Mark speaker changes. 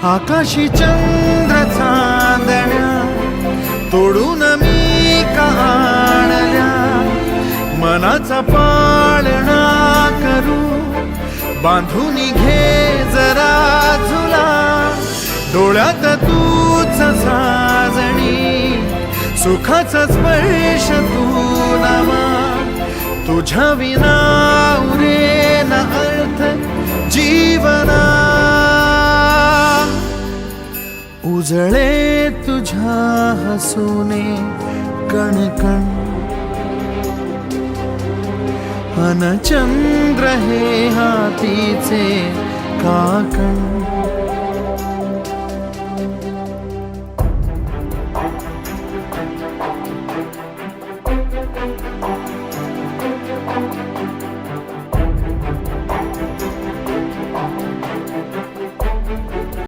Speaker 1: आकाशी चंद्र चांदण्या तोडून मी का आणल्या, मनाचा पाळणा करू बांधून घे जरा झुला, डोळ्यात तूच साजणी सुखाचा स्पर्श तू नामा, तुझ्या विना उरेन अर्थ जीवना, उजळे तुझ्या हसूने कणकण, अन चंद्र हे हातीचे काकण.